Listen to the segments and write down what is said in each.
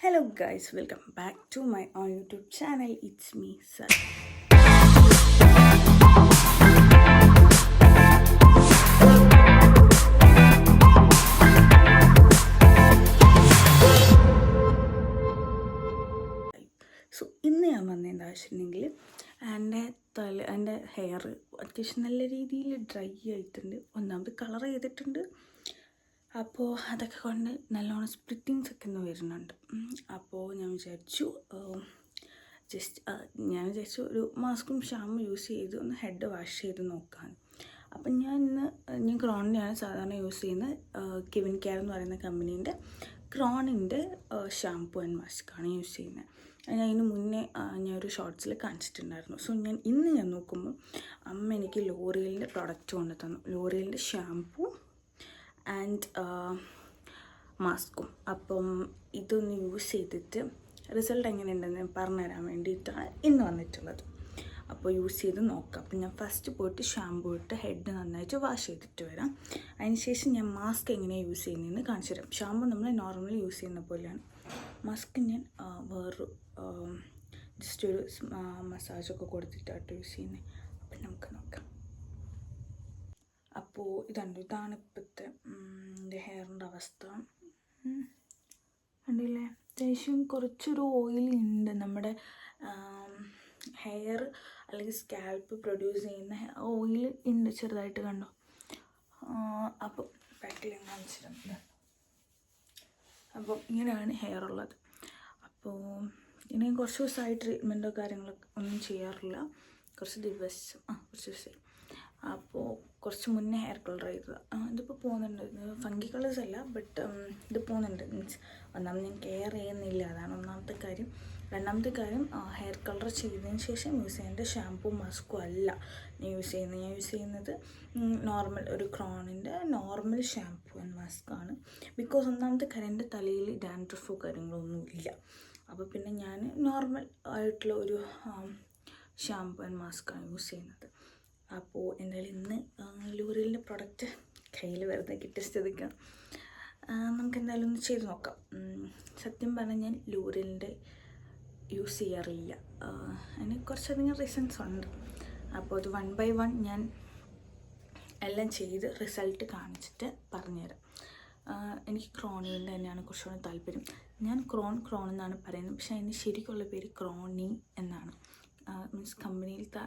Hello guys, welcome back to my on YouTube channel. It's me, Sir. So ഇന്ന് ഞാൻ വന്നതെന്താ വെച്ചിട്ടുണ്ടെങ്കിൽ എൻ്റെ hair അത്യാവശ്യം നല്ല രീതിയിൽ ഡ്രൈ ആയിട്ടുണ്ട്. ഒന്നാമത് കളർ ചെയ്തിട്ടുണ്ട്. അപ്പോൾ അതൊക്കെ കൊണ്ട് നല്ലോണം സ്പ്ലിറ്റിങ്സ് ഒക്കെ ഒന്ന് വരുന്നുണ്ട്. അപ്പോൾ ഞാൻ വിചാരിച്ചു ഒരു മാസ്കും ഷാമ്പും യൂസ് ചെയ്ത് ഒന്ന് ഹെഡ് വാഷ് ചെയ്ത് നോക്കാൻ. അപ്പം ഞാൻ ക്രോണിനെയാണ് സാധാരണ യൂസ് ചെയ്യുന്നത്. കെവിൻ കെയർ എന്ന് പറയുന്ന കമ്പനീൻ്റെ ക്രോണിൻ്റെ ഷാമ്പു ആൻഡ് മാസ്കാണ് യൂസ് ചെയ്യുന്നത്. ഞാൻ അതിന് മുന്നേ ഞാനൊരു ഷോർട്സിൽ കാണിച്ചിട്ടുണ്ടായിരുന്നു. സോ ഇന്ന് ഞാൻ നോക്കുമ്പോൾ അമ്മ എനിക്ക് ലോറിയലിൻ്റെ പ്രൊഡക്റ്റ് കൊണ്ടു തന്നു. ലോറിയലിൻ്റെ ഷാമ്പു ആൻഡ് മാസ്കും. അപ്പം ഇതൊന്ന് യൂസ് ചെയ്തിട്ട് റിസൾട്ട് എങ്ങനെയുണ്ടെന്ന് പറഞ്ഞുതരാൻ വേണ്ടിയിട്ടാണ് ഇന്ന് വന്നിട്ടുള്ളത്. അപ്പോൾ യൂസ് ചെയ്ത് നോക്കാം. അപ്പം ഞാൻ ഫസ്റ്റ് പോയിട്ട് ഷാമ്പു ഇട്ട് ഹെഡ് നന്നായിട്ട് വാഷ് ചെയ്തിട്ട് വരാം. അതിനുശേഷം ഞാൻ മാസ്ക് എങ്ങനെയാണ് യൂസ് ചെയ്യുന്നതെന്ന് കാണിച്ചു തരാം. ഷാമ്പു നമ്മൾ നോർമലി യൂസ് ചെയ്യുന്ന പോലെയാണ്. മാസ്ക് ഞാൻ വേറൊരു ജസ്റ്റ് ഒരു മസാജൊക്കെ കൊടുത്തിട്ടാണ് യൂസ് ചെയ്യുന്നത്. അപ്പം നമുക്ക് നോക്കാം. അപ്പോൾ ഇതാണ് ഇപ്പോഴത്തെ എൻ്റെ ഹെയറിൻ്റെ അവസ്ഥ. കണ്ടില്ലേ, അത്യാവശ്യം കുറച്ചൊരു ഓയിലി ഉണ്ട്. നമ്മുടെ ഹെയർ അല്ലെങ്കിൽ സ്കാൽപ്പ് പ്രൊഡ്യൂസ് ചെയ്യുന്ന ഓയിൽ ഉണ്ട്, ചെറുതായിട്ട് കണ്ടോ. അപ്പോൾ ബാക്കിൽ ഞാൻ കാണിച്ചിട്ടുണ്ട്. അപ്പോൾ ഇങ്ങനെയാണ് ഹെയർ ഉള്ളത്. അപ്പോൾ ഇനി കുറച്ച് ദിവസമായി ട്രീറ്റ്മെൻറ്റോ കാര്യങ്ങളൊക്കെ ഒന്നും ചെയ്യാറില്ല. കുറച്ച് ദിവസമായി. അപ്പോൾ കുറച്ച് മുന്നേ ഹെയർ കളർ ചെയ്തത്. ഇതിപ്പോൾ പോകുന്നുണ്ട്. ഫംഗി കളേഴ്സ് അല്ല, ബട്ട് ഇത് പോകുന്നുണ്ട്. മീൻസ് ഒന്നാമത് ഞാൻ കെയർ ചെയ്യുന്നില്ല, അതാണ് ഒന്നാമത്തെ കാര്യം. രണ്ടാമത്തെ കാര്യം, ഹെയർ കളർ ചെയ്തതിന് ശേഷം യൂസ് ചെയ്യേണ്ട ഷാമ്പൂ മാസ്കും അല്ല ഞാൻ യൂസ് ചെയ്യുന്നത് നോർമൽ ഒരു ക്രോണിൻ്റെ നോർമൽ ഷാമ്പൂ ആൻഡ് മാസ്കാണ്. ബിക്കോസ് ഒന്നാമത്തെ കാര്യം എൻ്റെ തലയിൽ ഡാൻഡ്രഫോ കാര്യങ്ങളൊന്നും ഇല്ല. അപ്പോൾ പിന്നെ ഞാൻ നോർമൽ ആയിട്ടുള്ള ഒരു ഷാമ്പൂ ആൻഡ് മാസ്കാണ് യൂസ് ചെയ്യുന്നത്. അപ്പോൾ എന്തായാലും ഇന്ന് ലോറിയലിൻ്റെ പ്രൊഡക്റ്റ് കയ്യിൽ വെറുതെ കിട്ടിയ സ്ഥിതിക്ക് നമുക്ക് എന്തായാലും ഒന്ന് ചെയ്ത് നോക്കാം. സത്യം പറഞ്ഞാൽ ഞാൻ ലോറിയലിൻ്റെ യൂസ് ചെയ്യാറില്ല. അതിന് കുറച്ചധികം റീസൺസ് ഉണ്ട്. അപ്പോൾ അത് 1 by 1 ഞാൻ എല്ലാം ചെയ്ത് റിസൾട്ട് കാണിച്ചിട്ട് പറഞ്ഞുതരാം. എനിക്ക് ക്രോണിൻ്റെ തന്നെയാണ് കുറച്ചുകൂടി താല്പര്യം. ഞാൻ ക്രോൺ എന്നാണ് പറയുന്നത്, പക്ഷേ അതിന് ശരിക്കുള്ള പേര് ക്രോണി എന്നാണ്. മീൻസ് കമ്പനിയിലത്തെ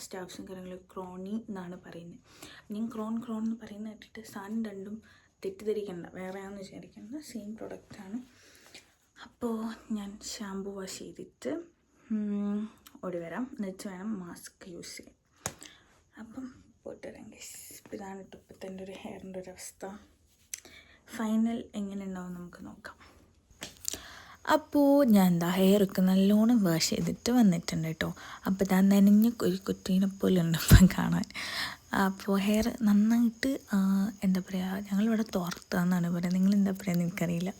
സ്റ്റാഫ്സും കാര്യങ്ങളൊക്കെ ക്രോണി എന്നാണ് പറയുന്നത്. ഞാൻ ക്രോൺ എന്ന് പറയുന്നത് കേട്ടിട്ട് സാധനം രണ്ടും തെറ്റിദ്ധരിക്കണ്ട, വേറെയാണെന്ന് വിചാരിക്കേണ്ട, സെയിം പ്രൊഡക്റ്റാണ്. അപ്പോൾ ഞാൻ ഷാമ്പു വാഷ് ചെയ്തിട്ട് ഓടി വരാം, എന്നിട്ട് വേണം മാസ്ക് യൂസ് ചെയ്യാൻ. അപ്പം പോയിട്ട് വരാം ഗൈസ്. ഇതാണ് ഇപ്പോഴത്തെ എൻ്റെ ഒരു ഹെയറിൻ്റെ ഒരു അവസ്ഥ. ഫൈനൽ എങ്ങനെ ഉണ്ടാവും നമുക്ക് നോക്കാം. അപ്പോൾ ഞാൻ ഹെയറൊക്കെ നല്ലോണം വാഷ് ചെയ്തിട്ട് വന്നിട്ടുണ്ട് കേട്ടോ. അപ്പോൾ ഞാൻ നനഞ്ഞ ഒരു കുട്ടീനെ പോലെ ഉണ്ട് ഇപ്പം കാണാൻ. അപ്പോൾ ഹെയർ നന്നായിട്ട് എന്താ പറയുക, ഞങ്ങളിവിടെ തോർത്താന്നാണ് പറയുക, നിങ്ങൾ എന്താ പറയുക എനിക്കറിയില്ല.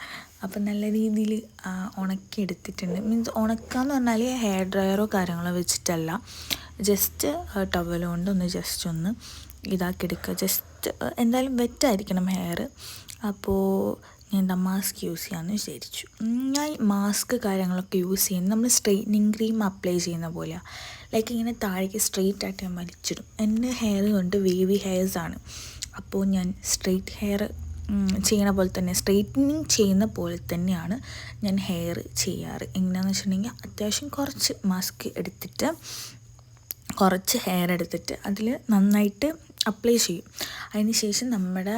അപ്പം നല്ല രീതിയിൽ ഉണക്കിയെടുത്തിട്ടുണ്ട്. മീൻസ് ഉണക്കാന്ന് പറഞ്ഞാൽ ഹെയർ ഡ്രയറോ കാര്യങ്ങളോ വെച്ചിട്ടല്ല, ജസ്റ്റ് ടവൽ കൊണ്ട് ജസ്റ്റ് ഒന്ന് ഇതാക്കിയെടുക്കുക. ജസ്റ്റ് എന്തായാലും വെറ്റായിരിക്കണം ഹെയർ. അപ്പോൾ ഞാൻ മാസ്ക് യൂസ് ചെയ്യാമെന്ന് വിചാരിച്ചു. ഞാൻ മാസ്ക് കാര്യങ്ങളൊക്കെ യൂസ് ചെയ്യുന്നത് നമ്മൾ സ്ട്രെയിറ്റനിങ് ക്രീം അപ്ലൈ ചെയ്യുന്ന പോലെയാണ്. ലൈക്ക് ഇങ്ങനെ താഴേക്ക് സ്ട്രെയിറ്റ് ആയിട്ട് ഞാൻ വലിച്ചിടും. എൻ്റെ ഹെയർ കൊണ്ട് വേവി ഹെയർസാണ്. അപ്പോൾ ഞാൻ സ്ട്രെയിറ്റ് ഹെയർ ചെയ്യണ പോലെ തന്നെ, സ്ട്രെയിറ്റനിങ് ചെയ്യുന്ന പോലെ തന്നെയാണ് ഞാൻ ഹെയർ ചെയ്യാറ്. എങ്ങനെയാണെന്ന് വെച്ചിട്ടുണ്ടെങ്കിൽ അത്യാവശ്യം കുറച്ച് മാസ്ക് എടുത്തിട്ട് കുറച്ച് ഹെയർ എടുത്തിട്ട് അതിൽ നന്നായിട്ട് അപ്ലൈ ചെയ്യും. അതിന് ശേഷം നമ്മുടെ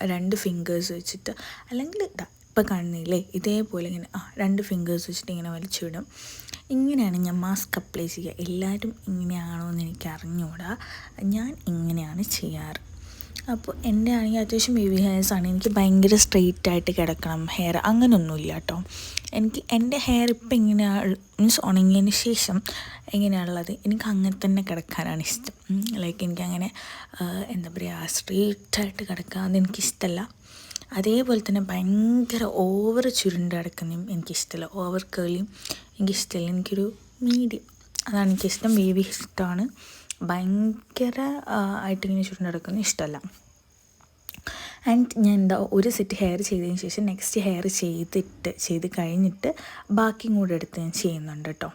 2 ഫിംഗേഴ്സ് വെച്ചിട്ട്, അല്ലെങ്കിൽ ഇപ്പം കാണുന്നില്ലേ ഇതേപോലെ ഇങ്ങനെ 2 ഫിംഗേഴ്സ് വെച്ചിട്ട് ഇങ്ങനെ വലിച്ചിടും. ഇങ്ങനെയാണ് ഞാൻ മാസ്ക് അപ്ലൈ ചെയ്യുക. എല്ലാവരും ഇങ്ങനെയാണോ എന്ന് എനിക്ക് അറിഞ്ഞുകൂടാ, ഞാൻ ഇങ്ങനെയാണ് ചെയ്യാറ്. അപ്പോൾ എൻ്റെ ആണെങ്കിൽ അത്യാവശ്യം വേവി ഹെയർസാണ്. എനിക്ക് ഭയങ്കര സ്ട്രെയിറ്റ് ആയിട്ട് കിടക്കണം ഹെയർ, അങ്ങനെയൊന്നുമില്ല കേട്ടോ. എൻ്റെ ഹെയർ ഇപ്പം എങ്ങനെയാണ്, മീൻസ് ഉണങ്ങിയതിന് ശേഷം എങ്ങനെയാണുള്ളത്, എനിക്ക് അങ്ങനെ തന്നെ കിടക്കാനാണ് ഇഷ്ടം. ലൈക്ക് എനിക്കങ്ങനെ എന്താ പറയുക, സ്ട്രെയിറ്റായിട്ട് കിടക്കുക അതെനിക്കിഷ്ടമല്ല. അതേപോലെ തന്നെ ഭയങ്കര ഓവർ ചുരുണ്ട് കിടക്കുന്നതും എനിക്കിഷ്ടമല്ല, ഓവർ കേളിയും എനിക്കിഷ്ടമല്ല. എനിക്കൊരു മീഡിയം, അതാണ് എനിക്കിഷ്ടം. വേവി ഇഷ്ടമാണ്, ഭയങ്കര ആയിട്ടിങ്ങനെ ചുരുണ്ട് കിടക്കുന്നത് ഇഷ്ടമല്ല. ആൻഡ് ഞാൻ എന്താ ഒരു സെറ്റ് ഹെയർ ചെയ്തതിന് ശേഷം നെക്സ്റ്റ് ഹെയർ ചെയ്ത് കഴിഞ്ഞിട്ട് ബാക്കിയും കൂടെ എടുത്ത് ഞാൻ ചെയ്യുന്നുണ്ട് കേട്ടോ.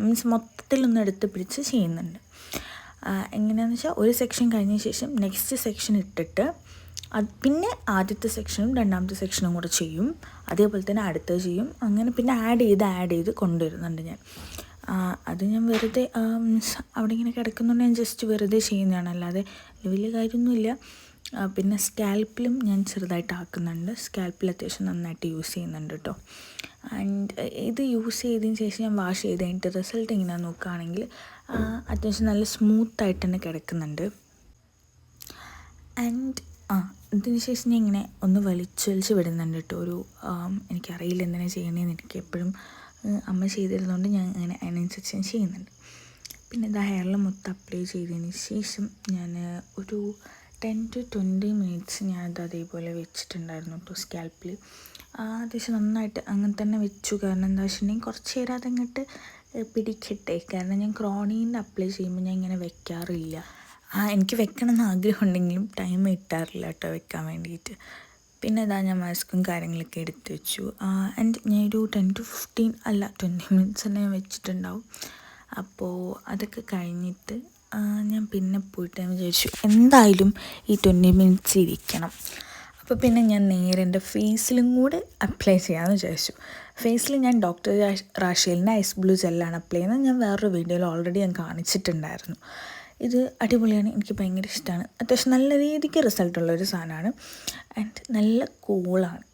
മീൻസ് മൊത്തത്തിലൊന്നും എടുത്ത് പിടിച്ച് ചെയ്യുന്നുണ്ട്. എങ്ങനെയാണെന്ന് വെച്ചാൽ ഒരു സെക്ഷൻ കഴിഞ്ഞ ശേഷം നെക്സ്റ്റ് സെക്ഷൻ ഇട്ടിട്ട് പിന്നെ ആദ്യത്തെ സെക്ഷനും രണ്ടാമത്തെ സെക്ഷനും കൂടെ ചെയ്യും, അതേപോലെ തന്നെ അടുത്തത് ചെയ്യും, അങ്ങനെ പിന്നെ ആഡ് ചെയ്ത് കൊണ്ടുവരുന്നുണ്ട് ഞാൻ. അത് ഞാൻ വെറുതെ മീൻസ് അവിടെ ഇങ്ങനെ കിടക്കുന്നുണ്ട്, ഞാൻ ജസ്റ്റ് വെറുതെ ചെയ്യുന്നതാണ്, അല്ലാതെ വലിയ കാര്യമൊന്നുമില്ല. പിന്നെ സ്കാൽപ്പിലും ഞാൻ ചെറുതായിട്ട് ആക്കുന്നുണ്ട്. സ്കാൽപ്പിൽ അത്യാവശ്യം നന്നായിട്ട് യൂസ് ചെയ്യുന്നുണ്ട് കേട്ടോ. ആൻഡ് ഇത് യൂസ് ചെയ്തതിന് ശേഷം ഞാൻ വാഷ് ചെയ്ത് കഴിഞ്ഞിട്ട് റിസൾട്ട് എങ്ങനെയാണെന്ന് നോക്കുകയാണെങ്കിൽ അത്യാവശ്യം നല്ല സ്മൂത്തായിട്ട് തന്നെ കിടക്കുന്നുണ്ട്. ആൻഡ് ഇതിന് ശേഷം ഞാൻ ഇങ്ങനെ ഒന്ന് വലിച്ച് വിടുന്നുണ്ട് കേട്ടോ. എനിക്കറിയില്ല എന്തിനാണ് ചെയ്യണതെന്ന്, എനിക്ക് എപ്പോഴും അമ്മ ചെയ്തിരുന്നതുകൊണ്ട് ഞാൻ അങ്ങനെ അതിനനുസരിച്ച് ഞാൻ ചെയ്യുന്നുണ്ട്. പിന്നെ ഇത് ഹെയറിൽ മൊത്തം അപ്ലൈ ചെയ്തതിന് ശേഷം ഞാൻ ഒരു 10 to 20 മിനിറ്റ്സ് ഞാനത് അതേപോലെ വെച്ചിട്ടുണ്ടായിരുന്നു കേട്ടോ സ്കാൽപ്പിൽ. അത്യാവശ്യം നന്നായിട്ട് അങ്ങനെ തന്നെ വെച്ചു. കാരണം എന്താ വെച്ചിട്ടുണ്ടെങ്കിൽ കുറച്ച് നേരം അതങ്ങോട്ട് പിടിക്കട്ടെ. കാരണം ഞാൻ ക്രോണീൻ്റെ അപ്ലൈ ചെയ്യുമ്പോൾ ഞാൻ ഇങ്ങനെ വെക്കാറില്ല. എനിക്ക് വെക്കണമെന്ന് ആഗ്രഹമുണ്ടെങ്കിലും ടൈം കിട്ടാറില്ല കേട്ടോ വെക്കാൻ വേണ്ടിയിട്ട്. പിന്നെ ഞാൻ മാസ്കും കാര്യങ്ങളൊക്കെ എടുത്ത് വെച്ചു. ആൻഡ് ഞാനൊരു 10 to 15 അല്ല 20 മിനിറ്റ്സ് തന്നെ ഞാൻ വെച്ചിട്ടുണ്ടാവും. അപ്പോൾ അതൊക്കെ കഴിഞ്ഞിട്ട് ഞാൻ പിന്നെ പോയിട്ട് ഞാൻ വിചാരിച്ചു എന്തായാലും ഈ 20 മിനിറ്റ്സ് ഇരിക്കണം. അപ്പോൾ പിന്നെ ഞാൻ നേരെ എൻ്റെ ഫേസിലും കൂടെ അപ്ലൈ ചെയ്യാമെന്ന് വിചാരിച്ചു. ഫേസിൽ ഞാൻ ഡോക്ടർ റാഷേലിൻ്റെ ഐസ് ബ്ലൂ ജെല്ലാണ് അപ്ലൈ ചെയ്യുന്നത്. ഞാൻ വേറൊരു വീഡിയോയിൽ ഓൾറെഡി ഞാൻ കാണിച്ചിട്ടുണ്ടായിരുന്നു. ഇത് അടിപൊളിയാണ്, എനിക്ക് ഭയങ്കര ഇഷ്ടമാണ്. അത്യാവശ്യം നല്ല രീതിക്ക് റിസൾട്ടുള്ളൊരു സാധനമാണ്. ആൻഡ് നല്ല കൂളാണ്.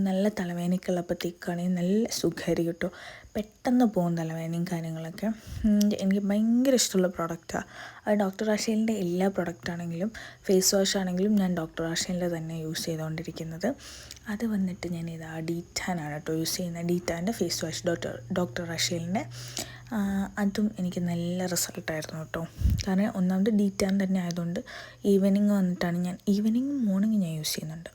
നല്ല തലവേദനയ്ക്കുള്ളപ്പോൾ തേക്കുകയാണെങ്കിൽ നല്ല സുഖമായിരിക്കും കേട്ടോ. പെട്ടെന്ന് പോകും തലവേദനയും കാര്യങ്ങളൊക്കെ. എനിക്ക് ഭയങ്കര ഇഷ്ടമുള്ള പ്രോഡക്റ്റാണ്. അത് ഡോക്ടർ റാഷേലിൻ്റെ എല്ലാ പ്രോഡക്റ്റാണെങ്കിലും ഫേസ് വാഷ് ആണെങ്കിലും ഞാൻ ഡോക്ടർ റാഷേലിൻ്റെ തന്നെ യൂസ് ചെയ്തുകൊണ്ടിരിക്കുന്നത്. അത് വന്നിട്ട് ഞാൻ ഡീറ്റാനാണ് കേട്ടോ യൂസ് ചെയ്യുന്നത്. ഡീറ്റാൻ്റെ ഫേസ് വാഷ് ഡോക്ടർ റാഷേലിൻ്റെ. അതും എനിക്ക് നല്ല റിസൾട്ടായിരുന്നു കേട്ടോ. കാരണം ഒന്നാമത് ഡീറ്റാൻ തന്നെ ആയതുകൊണ്ട് ഈവനിങ് വന്നിട്ടാണ് ഈവനിങ് മോർണിംഗ് ഞാൻ യൂസ് ചെയ്യുന്നുണ്ട്.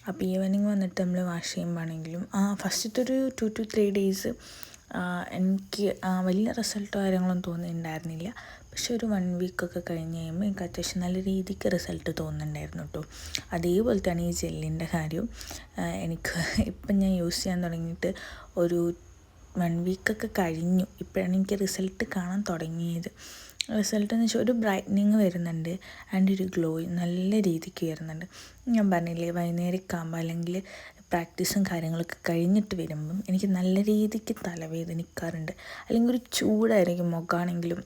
അപ്പോൾ ഈവനിങ് വന്നിട്ട് നമ്മൾ വാഷ് ചെയ്യുമ്പോഴാണെങ്കിലും ഫസ്റ്റത്തെ ഒരു 2 to 3 ഡേയ്സ് എനിക്ക് വലിയ റിസൾട്ടോ കാര്യങ്ങളൊന്നും തോന്നിയിട്ടുണ്ടായിരുന്നില്ല. പക്ഷെ ഒരു 1 വീക്കൊക്കെ കഴിഞ്ഞ് കഴിയുമ്പോൾ എനിക്ക് അത്യാവശ്യം നല്ല രീതിക്ക് റിസൾട്ട് തോന്നുന്നുണ്ടായിരുന്നു കേട്ടോ. അതേപോലത്തെയാണ് ഈ ജെല്ലിൻ്റെ കാര്യം. എനിക്ക് ഇപ്പം ഞാൻ യൂസ് ചെയ്യാൻ തുടങ്ങിയിട്ട് ഒരു 1 വീക്കൊക്കെ കഴിഞ്ഞു. ഇപ്പോഴാണ് എനിക്ക് റിസൾട്ട് കാണാൻ തുടങ്ങിയത്. റിസൾട്ട് എന്ന് വെച്ചാൽ ഒരു ബ്രൈറ്റനിങ് വരുന്നുണ്ട് ആൻഡ് ഒരു ഗ്ലോയിങ് നല്ല രീതിക്ക് വരുന്നുണ്ട്. ഞാൻ പറഞ്ഞില്ലേ വൈകുന്നേരമൊക്കെ ആകുമ്പോൾ അല്ലെങ്കിൽ പ്രാക്ടീസും കാര്യങ്ങളൊക്കെ കഴിഞ്ഞിട്ട് വരുമ്പം എനിക്ക് നല്ല രീതിക്ക് തലവേദനിക്കാറുണ്ട്. അല്ലെങ്കിൽ ഒരു ചൂടായിരിക്കും മുഖമാണെങ്കിലും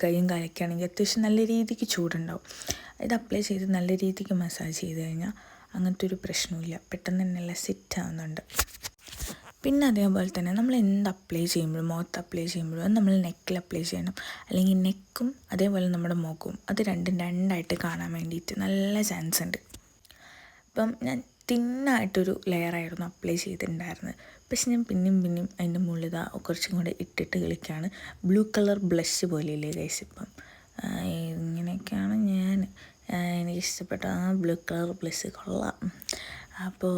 കൈയും കാലൊക്കെയാണെങ്കിൽ അത്യാവശ്യം നല്ല രീതിക്ക് ചൂടുണ്ടാവും. ഇത് അപ്ലൈ ചെയ്ത് നല്ല രീതിക്ക് മസാജ് ചെയ്ത് കഴിഞ്ഞാൽ അങ്ങനത്തെ ഒരു പ്രശ്നമില്ല, പെട്ടെന്ന് തന്നെ എല്ലാം സെറ്റ് ആവുന്നുണ്ട്. പിന്നെ അതേപോലെ തന്നെ നമ്മൾ എന്ത് അപ്ലൈ ചെയ്യുമ്പോഴും മുഖത്ത് അപ്ലൈ ചെയ്യുമ്പോഴും അത് നമ്മൾ നെക്കിൽ അപ്ലൈ ചെയ്യണം. അല്ലെങ്കിൽ നെക്കും അതേപോലെ നമ്മുടെ മുഖവും അത് രണ്ടായിട്ട് കാണാൻ വേണ്ടിയിട്ട് നല്ല ചാൻസ് ഉണ്ട്. ഇപ്പം ഞാൻ തിന്നായിട്ടൊരു ലെയറായിരുന്നു അപ്ലൈ ചെയ്തിട്ടുണ്ടായിരുന്നത്. പക്ഷെ ഞാൻ പിന്നെയും അതിൻ്റെ മുകളിൽ കുറച്ചും കൂടെ ഇട്ടിട്ട് കളിക്കുകയാണ്. ബ്ലൂ കളർ ബ്ലഷ് പോലെയില്ലേ ഗൈസ്. ഇപ്പം ഇങ്ങനെയൊക്കെയാണ് എനിക്കിഷ്ടപ്പെട്ട ബ്ലൂ കളർ ബ്ലഷ് കൊള്ളാം. അപ്പോൾ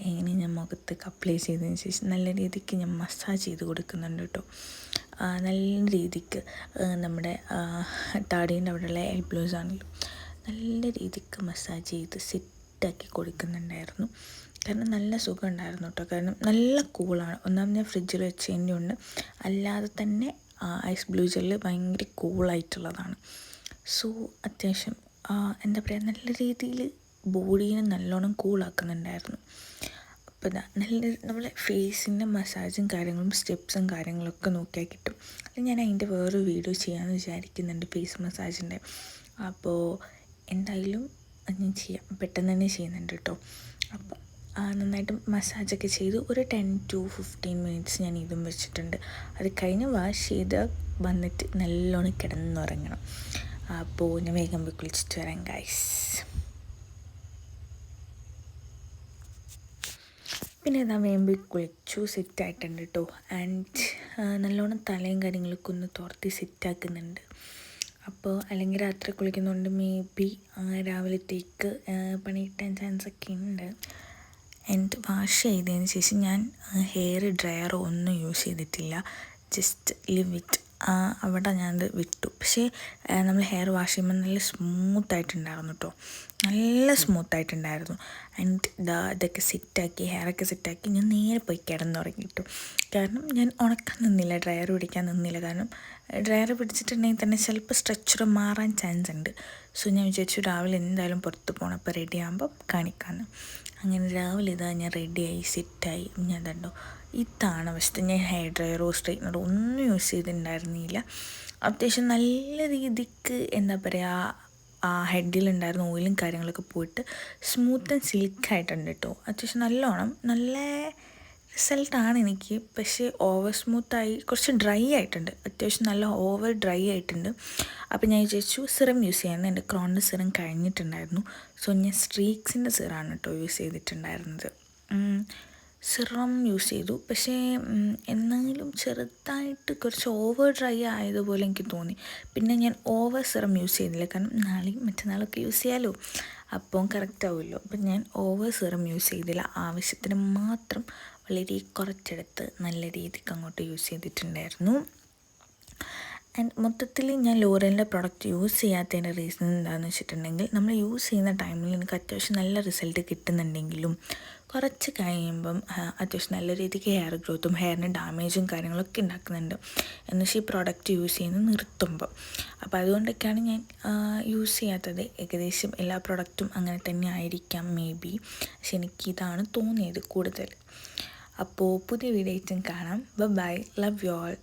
ഇങ്ങനെ ഞാൻ മുഖത്തൊക്കെ അപ്ലൈ ചെയ്തതിന് ശേഷം നല്ല രീതിക്ക് ഞാൻ മസാജ് ചെയ്ത് കൊടുക്കുന്നുണ്ട് കേട്ടോ. നല്ല രീതിക്ക് നമ്മുടെ താടീൻ്റെ അവിടെയുള്ള എൽബ്ലോസ് ആണെങ്കിലും നല്ല രീതിക്ക് മസാജ് ചെയ്ത് സെറ്റാക്കി കൊടുക്കുന്നുണ്ടായിരുന്നു. കാരണം നല്ല സുഖം ഉണ്ടായിരുന്നു കേട്ടോ. കാരണം നല്ല കൂളാണ്. ഒന്നാമത് ഞാൻ ഫ്രിഡ്ജിൽ വെച്ചതിൻ്റെ ഉണ്ട്, അല്ലാതെ തന്നെ ഐസ് ബ്ലൂ ജെല്ല് ഭയങ്കര കൂളായിട്ടുള്ളതാണ്. സോ അത്യാവശ്യം എന്താ പറയുക നല്ല രീതിയിൽ ബോഡീനെ നല്ലോണം കൂളാക്കുന്നുണ്ടായിരുന്നു. അപ്പോൾ നമ്മളെ ഫേസിൻ്റെ മസാജും കാര്യങ്ങളും സ്റ്റെപ്സും കാര്യങ്ങളൊക്കെ നോക്കിയാൽ കിട്ടും. അത് ഞാൻ അതിൻ്റെ വേറൊരു വീഡിയോ ചെയ്യാമെന്ന് വിചാരിക്കുന്നുണ്ട് ഫേസ് മസാജിൻ്റെ. അപ്പോൾ എന്തായാലും അത് ഞാൻ പെട്ടെന്ന് തന്നെ ചെയ്യുന്നുണ്ട് കേട്ടോ. അപ്പം നന്നായിട്ട് മസാജൊക്കെ ചെയ്ത് ഒരു 10 to 15 മിനിറ്റ്സ് ഞാൻ ഇതും വെച്ചിട്ടുണ്ട്. അത് കഴിഞ്ഞ് വാഷ് ചെയ്ത് വന്നിട്ട് നല്ലോണം കിടന്നുറങ്ങണം. അപ്പോൾ ഞാൻ വേഗം പോയി കുളിച്ചിട്ട് വരാം ഗൈസ്. പിന്നെ വേഗം പോയി കുളിച്ചു, സെറ്റായിട്ടുണ്ട് കേട്ടോ. ആൻഡ് നല്ലോണം തലയും കാര്യങ്ങളൊക്കെ ഒന്ന് തോർത്തി സെറ്റാക്കുന്നുണ്ട്. അപ്പോൾ അല്ലെങ്കിൽ രാത്രി കുളിക്കുന്നതുകൊണ്ട് മേ രാവിലത്തേക്ക് പണി കിട്ടാൻ ചാൻസ് ഒക്കെ ഉണ്ട്. ആൻഡ് വാഷ് ചെയ്തതിന് ശേഷം ഞാൻ ഹെയർ ഡ്രയറോ ഒന്നും യൂസ് ചെയ്തിട്ടില്ല. ജസ്റ്റ് ലിവ് ഇറ്റ് അവിടെ ഞാനത് വിട്ടു. പക്ഷേ നമ്മൾ ഹെയർ വാഷ് ചെയ്യുമ്പോൾ നല്ല സ്മൂത്തായിട്ടുണ്ടായിരുന്നു കേട്ടോ, നല്ല സ്മൂത്തായിട്ടുണ്ടായിരുന്നു. ആൻഡ് ഇതൊക്കെ സെറ്റാക്കി, ഹെയറൊക്കെ സെറ്റാക്കി ഞാൻ നേരെ പോയി കിടന്നുറങ്ങിയിട്ടു. കാരണം ഞാൻ ഉണക്കാൻ നിന്നില്ല, ഡ്രയർ പിടിക്കാൻ നിന്നില്ല. കാരണം ഡ്രയർ പിടിച്ചിട്ടുണ്ടെങ്കിൽ തന്നെ ചിലപ്പോൾ സ്ട്രെച്ചർ മാറാൻ ചാൻസ് ഉണ്ട്. സോ ഞാൻ വിചാരിച്ചു രാവിലെ എന്തായാലും പുറത്ത് പോകണം, അപ്പോൾ റെഡി ആകുമ്പോൾ കാണിക്കാമെന്ന്. അങ്ങനെ രാവിലെ ഞാൻ റെഡിയായി സെറ്റായി. ഞാൻ കണ്ടോ, ഇതാണ് അവസ്ഥ. ഞാൻ ഹെയർ ഡ്രയറോ സ്ട്രെയിറ്റ്നറോ ഒന്നും യൂസ് ചെയ്തിട്ടുണ്ടായിരുന്നില്ല. അത്യാവശ്യം നല്ല രീതിക്ക് എന്താ പറയുക, ആ ഹെഡിലുണ്ടായിരുന്ന ഓയിലും കാര്യങ്ങളൊക്കെ പോയിട്ട് സ്മൂത്ത് ആൻഡ് സിൽക്കായിട്ടുണ്ട് കേട്ടോ. അത്യാവശ്യം നല്ലോണം നല്ല റിസൾട്ടാണ് എനിക്ക്. പക്ഷേ ഓവർ സ്മൂത്തായി കുറച്ച് ഡ്രൈ ആയിട്ടുണ്ട്, അത്യാവശ്യം നല്ല ഓവർ ഡ്രൈ ആയിട്ടുണ്ട്. അപ്പോൾ ഞാൻ വിചാരിച്ചു സിറം യൂസ് ചെയ്യാമെന്ന്. എൻ്റെ ക്രോണിൻ്റെ സിറം കഴിഞ്ഞിട്ടുണ്ടായിരുന്നു. സോ ഞാൻ സ്ട്രീക്സിൻ്റെ സിറാണ് കേട്ടോ യൂസ് ചെയ്തിട്ടുണ്ടായിരുന്നത്. സിറം യൂസ് ചെയ്തു, പക്ഷേ എന്നാലും ചെറുതായിട്ട് കുറച്ച് ഓവർ ഡ്രൈ ആയതുപോലെ എനിക്ക് തോന്നി. പിന്നെ ഞാൻ ഓവർ സിറം യൂസ് ചെയ്തില്ല, കാരണം നാളെയും മറ്റന്നാളൊക്കെ യൂസ് ചെയ്യാമല്ലോ, അപ്പം കറക്റ്റ് ആവുമല്ലോ. അപ്പം ഞാൻ ഓവർ സിറം യൂസ് ചെയ്തില്ല, ആവശ്യത്തിന് മാത്രം വളരെ കുറച്ചെടുത്ത് നല്ല രീതിക്ക് അങ്ങോട്ട് യൂസ് ചെയ്തിട്ടുണ്ടായിരുന്നു. ആൻഡ് മൊത്തത്തിൽ ഞാൻ ലോറിയലിൻ്റെ പ്രോഡക്റ്റ് യൂസ് ചെയ്യാത്തതിൻ്റെ റീസൺ എന്താണെന്ന് വെച്ചിട്ടുണ്ടെങ്കിൽ, നമ്മൾ യൂസ് ചെയ്യുന്ന ടൈമിൽ എനിക്ക് അത്യാവശ്യം നല്ല റിസൾട്ട് കിട്ടുന്നുണ്ടെങ്കിലും കുറച്ച് കഴിയുമ്പം അത്യാവശ്യം നല്ല രീതിക്ക് ഹെയർ ഗ്രോത്തും ഹെയറിന് ഡാമേജും കാര്യങ്ങളൊക്കെ ഉണ്ടാക്കുന്നുണ്ട് എന്നുവെച്ചാൽ ഈ പ്രോഡക്റ്റ് യൂസ് ചെയ്യുന്നത് നിർത്തുമ്പോൾ. അപ്പോൾ അതുകൊണ്ടൊക്കെയാണ് ഞാൻ യൂസ് ചെയ്യാത്തത്. ഏകദേശം എല്ലാ പ്രോഡക്റ്റും അങ്ങനെ തന്നെ ആയിരിക്കാം മേ ബി, പക്ഷെ എനിക്കിതാണ് തോന്നിയത് കൂടുതൽ. അപ്പോൾ പുതിയ വീഡിയോ കാണാം. Bye, love you all.